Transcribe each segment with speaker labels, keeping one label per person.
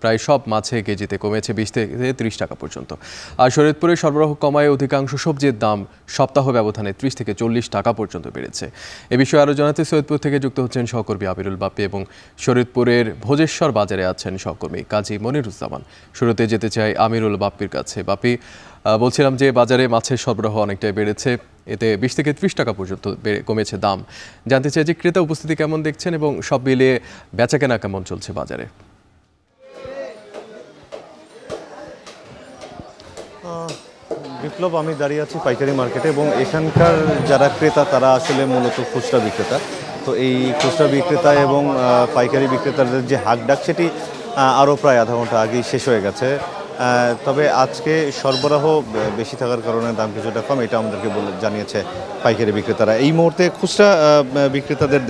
Speaker 1: প্রায় সব মাছে কেজিতে কমেছে 20 থেকে 30 টাকা পর্যন্ত। আর শরীয়তপুরে সরবরাহ কমায় অধিকাংশ সবজির দাম সপ্তাহ ব্যবধানে 30 থেকে 40 টাকা পর্যন্ত বেড়েছে। এ বিষয়ে আরও জানাতে সৈয়দপুর থেকে যুক্ত হচ্ছেন সহকর্মী আমিরুল বাপ্পি এবং শরীয়তপুরের ভোজেশ্বর বাজারে আছেন সহকর্মী কাজী মনিরুজ্জামান। শুরুতে যেতে চাই আমিরুল বাপ্পির কাছে। বাপ্পি, বলছিলাম যে বাজারে মাছের সরবরাহ অনেকটাই বেড়েছে, এতে 20 থেকে 30 টাকা পর্যন্ত কমেছে দাম। জানতে চাই যে ক্রেতা উপস্থিতি কেমন দেখছেন এবং সব মিলিয়ে বেচাকেনা কেমন চলছে বাজারে।
Speaker 2: বিপ্লব, আমি দাঁড়িয়ে আছি পাইকারি মার্কেটে এবং এখানকার যারা ক্রেতা তারা আসলে মূলত খুচরা বিক্রেতা। তো এই খুচরা বিক্রেতা এবং পাইকারি বিক্রেতাদের যে হাকডাক সেটি আরও প্রায় আধা ঘন্টা আগেই শেষ হয়ে গেছে। তবে আজকে সরবরাহ বেশি থাকার কারণে দাম কিছুটা কম, এটা আমাদেরকে জানিয়েছে পাইকারি বিক্রেতারা। এই মুহূর্তে খুচরা বিক্রেতাদের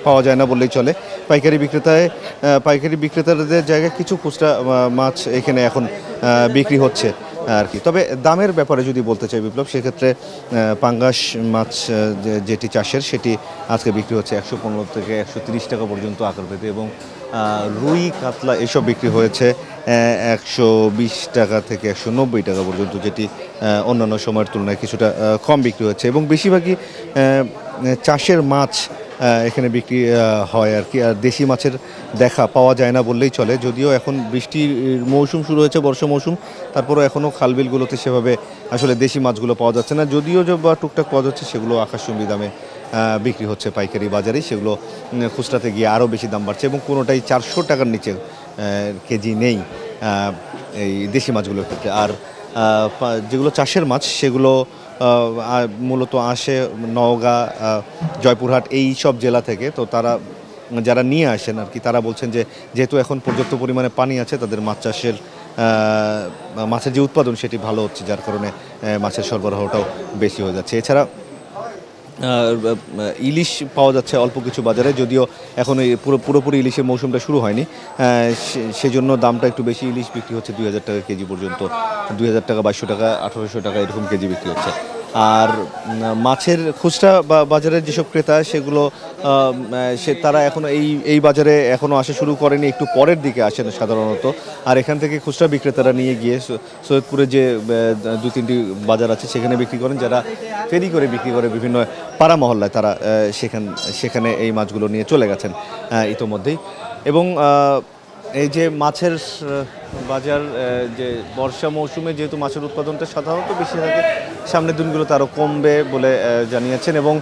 Speaker 2: পাওয়া যায় না বললেই চলে। পাইকারি বিক্রেতাদের জায়গায় কিছু খুচরা মাছ এখানে এখন বিক্রি হচ্ছে আর কি। তবে দামের ব্যাপারে যদি বলতে চাই বিপ্লব, সেক্ষেত্রে পাঙ্গাস মাছ যেটি চাষের সেটি আজকে বিক্রি হচ্ছে 115 থেকে 130 টাকা পর্যন্ত আকার পেতে, এবং রুই কাতলা এসব বিক্রি হয়েছে 120 টাকা থেকে 190 টাকা পর্যন্ত, যেটি অন্যান্য সময়ের তুলনায় কিছুটা কম বিক্রি হচ্ছে। এবং বেশিরভাগই চাষের মাছ এখানে বিক্রি হয় আর কি। আর দেশি মাছের দেখা পাওয়া যায় না বললেই চলে, যদিও এখন বৃষ্টির মৌসুম শুরু হয়েছে, বর্ষা মৌসুম, তারপরেও এখনও খালবিলগুলোতে সেভাবে আসলে দেশি মাছগুলো পাওয়া যাচ্ছে না। যদিও বা টুকটাক পাওয়া যাচ্ছে, সেগুলো আকাশচুম্বী দামে বিক্রি হচ্ছে পাইকারি বাজারেই। সেগুলো খুচরাতে গিয়ে আরও বেশি দাম বাড়ছে এবং কোনোটাই 400 টাকার নিচে কেজি নেই এই দেশি মাছগুলোর ক্ষেত্রে। আর যেগুলো চাষের মাছ সেগুলো মূলত আসে নওগাঁ, জয়পুরহাট এই সব জেলা থেকে। তো তারা যারা নিয়ে আসেন আর কি, তারা বলছেন যে যেহেতু এখন পর্যাপ্ত পরিমাণে পানি আছে, তাদের মাছের যে উৎপাদন সেটি ভালো হচ্ছে, যার কারণে মাছের সরবরাহটাও বেশি হয়ে যাচ্ছে। এছাড়া ইলিশ পাওয়া যাচ্ছে অল্প কিছু বাজারে, যদিও এখন এই পুরোপুরি ইলিশের মৌসুমটা শুরু হয়নি, সেজন্য দামটা একটু বেশি। ইলিশ বিক্রি হচ্ছে 2000 টাকা কেজি পর্যন্ত, 2000 টাকা, 2200 টাকা, 1800 টাকা এরকম কেজি বিক্রি হচ্ছে। আর মাছের খুচরা বাজারের যেসব ক্রেতা সেগুলো তারা এখনও এই বাজারে এখনও আসা শুরু করেনি, একটু পরের দিকে আসেন সাধারণত। আর এখান থেকে খুচরা বিক্রেতারা নিয়ে গিয়ে সৈয়দপুরে যে 2-3টি বাজার আছে সেখানে বিক্রি করেন, যারা ফেরি করে বিক্রি করে বিভিন্ন পাড়া মহল্লায়, তারা সেখানে এই মাছগুলো নিয়ে চলে গেছেন ইতোমধ্যেই। এবং এই যে মাছের বাজার, যে বর্ষা মৌসুমে যেহেতু মাছের উৎপাদনটা সাধারণত বেশি থাকে, সামনের দিনগুলোতে আরও কমবে বলে জানিয়েছেন। এবং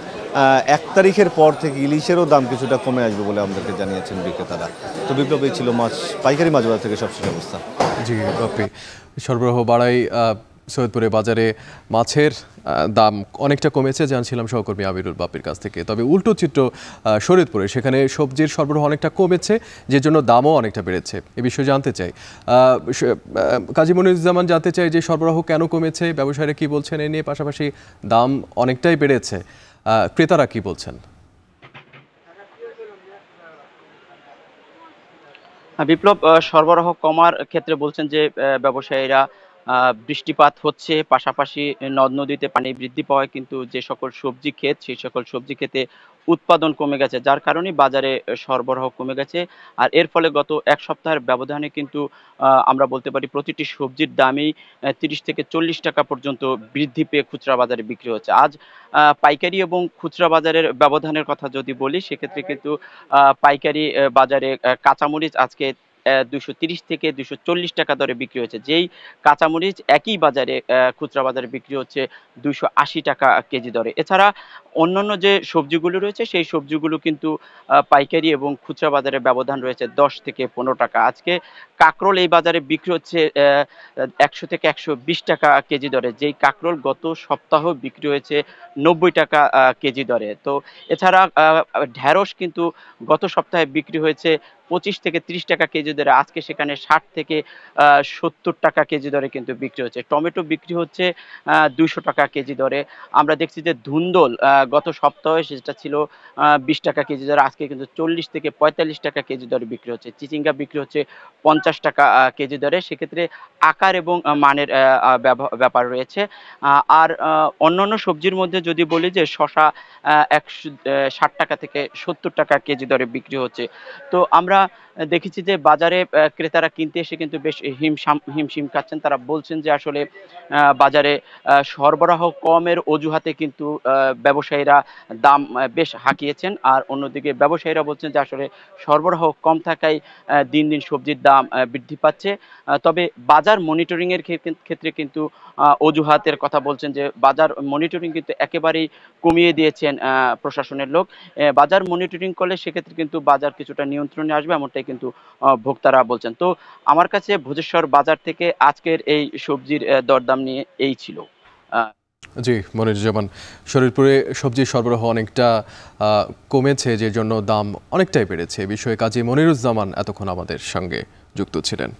Speaker 2: 1 তারিখের পর থেকে ইলিশেরও দাম কিছুটা কমে আসবে বলে আমাদেরকে জানিয়েছেন বিক্রেতারা। তো বিপ্লব, এই ছিল পাইকারি মাছ বাজার থেকে সবশেষ অবস্থা।
Speaker 1: জি বাপ্পি, সরবরাহ বাড়াই সৈয়দপুরে বাজারে মাছের দাম অনেকটা কমেছে জানছিলাম সহকর্মী আমিরুল বাপ্পির কাছ থেকে। তবে উল্টো চিত্র শরীয়তপুরে, সেখানে সবজির সরবরাহ অনেকটা কমেছে, যে জন্য দামও অনেকটা বেড়েছে। এ বিষয়ে জানতে চাই কাজী মনিরুজ্জামান, জানতে চাই যে সরবরাহ কেন কমেছে, ব্যবসায়ীরা কি বলছেন এ নিয়ে, পাশাপাশি দাম অনেকটাই বেড়েছে, ক্রেতারা কি বলছেন?
Speaker 3: বিপ্লব, সরবরাহ কমার ক্ষেত্রে বলছেন যে ব্যবসায়ীরা বৃষ্টিপাত হচ্ছে, পাশাপাশি নদ নদীতে পানি বৃদ্ধি পাওয়ায় কিন্তু যে সকল সবজি ক্ষেত, সেই সকল সবজি ক্ষেতে উৎপাদন কমে গেছে, যার কারণে বাজারে সরবরাহ কমে গেছে। আর এর ফলে গত 1 সপ্তাহের ব্যবধানে কিন্তু আমরা বলতে পারি প্রতিটি সবজির দামই 30 থেকে 40 টাকা পর্যন্ত বৃদ্ধি পেয়ে খুচরা বাজারে বিক্রি হচ্ছে। আজ পাইকারি এবং খুচরা বাজারের ব্যবধানের কথা যদি বলি, সেক্ষেত্রে কিন্তু পাইকারি বাজারে কাঁচামরিচ আজকে 230 থেকে 240 টাকা দরে বিক্রি হচ্ছে, যেই কাঁচামরিচ একই বাজারে খুচরা বাজারে বিক্রি হচ্ছে 280 টাকা কেজি দরে। এছাড়া অন্যান্য যে সবজিগুলো রয়েছে, সেই সবজিগুলো কিন্তু পাইকারি এবং খুচরা বাজারে ব্যবধান রয়েছে 10 থেকে 15 টাকা। আজকে কাঁকরোল এই বাজারে বিক্রি হচ্ছে 100 থেকে 120 টাকা কেজি দরে, যেই কাঁকরোল গত সপ্তাহ বিক্রি হয়েছে 90 টাকা কেজি দরে। তো এছাড়া ঢেঁড়স কিন্তু গত সপ্তাহে বিক্রি হয়েছে 25 থেকে 30 টাকা কেজি দরে, আজকে সেখানে 60 থেকে 70 টাকা কেজি দরে কিন্তু বিক্রি হচ্ছে। টমেটো বিক্রি হচ্ছে 200 টাকা কেজি দরে। আমরা দেখছি যে ধুন্দল গত সপ্তাহে সেটা ছিল 20 টাকা কেজি দরে, আজকে কিন্তু 40 থেকে 45 টাকা কেজি দরে বিক্রি হচ্ছে। চিচিঙ্গা বিক্রি হচ্ছে 50 টাকা কেজি দরে। সেক্ষেত্রে আকার এবং মানের ব্যাপার রয়েছে। আর অন্যান্য সবজির মধ্যে যদি বলি যে শসা 160 টাকা থেকে 70 টাকা কেজি দরে বিক্রি হচ্ছে। তো আমরা দেখেছি যে বাজারে ক্রেতারা কিনতে এসে কিন্তু বেশ হিমশিম খাচ্ছেন। তারা বলছেন যে আসলে বাজারে সরবরাহ কমের অজুহাতে কিন্তু ব্যবসায়ীরা দাম বেশ হাঁকিয়েছেন। আর অন্যদিকে ব্যবসায়ীরা বলছেন যে আসলে সরবরাহ কম থাকায় দিন, দিন সবজির দাম বৃদ্ধি পাচ্ছে। তবে বাজার মনিটরিং এর ক্ষেত্রে কিন্তু অজুহাতের কথা বলছেন যে বাজার মনিটরিং কিন্তু একেবারেই কমিয়ে দিয়েছেন প্রশাসনের লোক। বাজার মনিটরিং করলে সেক্ষেত্রে কিন্তু বাজার কিছুটা নিয়ন্ত্রণে আসবে, এমনটাই কিন্তু ভোক্তারা বলছেন। তো আমার কাছে ভোজেশ্বর বাজার থেকে আজকের এই সবজির দরদাম নিয়ে এই ছিল।
Speaker 1: জি, মনিরুজ্জামান, শরীয়তপুরে সবজির সরবরাহ অনেকটা কমেছে, যে জন্য দাম অনেকটাই বেড়েছে। এ বিষয়ে কাজী মনিরুজ্জামান এতক্ষণ আমাদের সঙ্গে যুক্ত ছিলেন।